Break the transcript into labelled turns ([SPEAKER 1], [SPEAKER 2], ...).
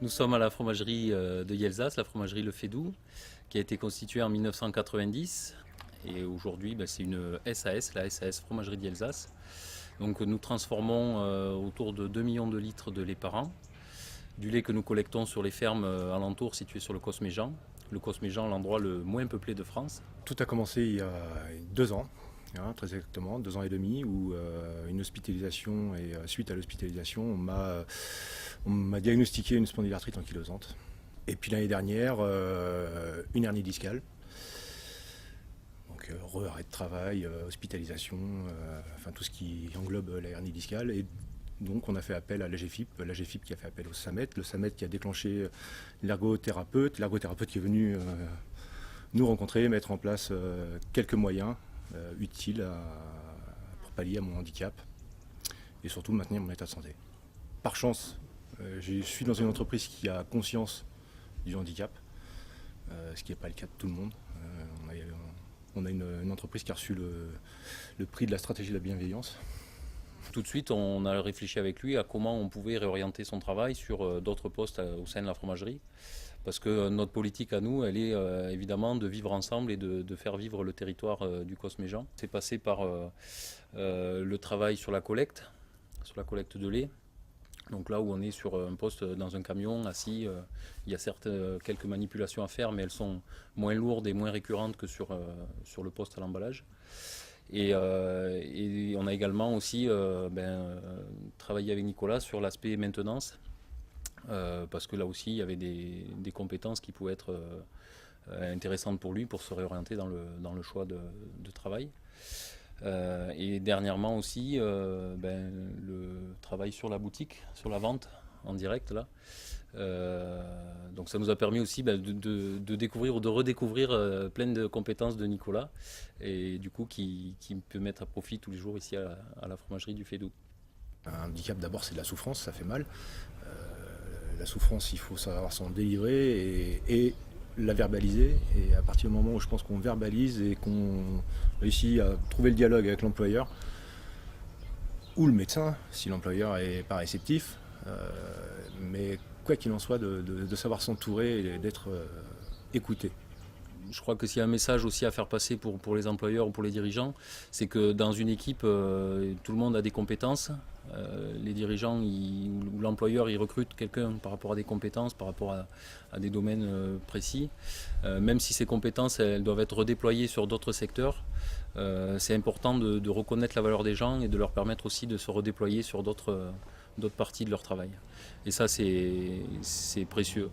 [SPEAKER 1] Nous sommes à la fromagerie de Yelzas, la fromagerie Le Fédoux, qui a été constituée en 1990. Et aujourd'hui, c'est une SAS, la SAS Fromagerie de Yelzas. Donc nous transformons autour de 2 millions de litres de lait par an. Du lait que nous collectons sur les fermes alentours situées sur le Cosméjean. Le Cosméjean, l'endroit le moins peuplé de France.
[SPEAKER 2] Tout a commencé il y a 2 ans, très exactement, 2 ans et demi, où une hospitalisation, et suite à l'hospitalisation, on m'a diagnostiqué une spondylarthrite ankylosante. Et puis l'année dernière, une hernie discale. Donc arrêt de travail, hospitalisation, enfin tout ce qui englobe la hernie discale. Et donc on a fait appel à l'AGFIP qui a fait appel au SAMET, le SAMET qui a déclenché l'ergothérapeute qui est venu nous rencontrer, mettre en place quelques moyens utiles pour pallier à mon handicap et surtout maintenir mon état de santé. Par chance, je suis dans une entreprise qui a conscience du handicap, ce qui n'est pas le cas de tout le monde. On a une entreprise qui a reçu le prix de la stratégie de la bienveillance.
[SPEAKER 1] Tout de suite, on a réfléchi avec lui à comment on pouvait réorienter son travail sur d'autres postes au sein de la fromagerie. Parce que notre politique à nous, elle est évidemment de vivre ensemble et de faire vivre le territoire du Cosméjean. C'est passé par le travail sur la collecte de lait. Donc là où on est sur un poste dans un camion assis, il y a certes quelques manipulations à faire, mais elles sont moins lourdes et moins récurrentes que sur le poste à l'emballage. Et on a également aussi travaillé avec Nicolas sur l'aspect maintenance, parce que là aussi il y avait des compétences qui pouvaient être intéressantes pour lui pour se réorienter dans le choix de travail. Et dernièrement aussi le travail sur la boutique, sur la vente en direct là. Donc ça nous a permis aussi de découvrir ou de redécouvrir plein de compétences de Nicolas et du coup qui peut mettre à profit tous les jours ici à la fromagerie du Fédoux.
[SPEAKER 2] Un handicap d'abord c'est de la souffrance, ça fait mal. La souffrance il faut savoir s'en délivrer et la verbaliser, et à partir du moment où je pense qu'on verbalise et qu'on réussit à trouver le dialogue avec l'employeur ou le médecin si l'employeur est pas réceptif, mais quoi qu'il en soit de savoir s'entourer et d'être écouté.
[SPEAKER 1] Je crois que s'il y a un message aussi à faire passer pour les employeurs ou pour les dirigeants, c'est que dans une équipe, tout le monde a des compétences. Les dirigeants ou l'employeur il recrute quelqu'un par rapport à des compétences, par rapport à des domaines précis. Même si ces compétences elles doivent être redéployées sur d'autres secteurs, c'est important de reconnaître la valeur des gens et de leur permettre aussi de se redéployer sur d'autres parties de leur travail. Et ça c'est précieux.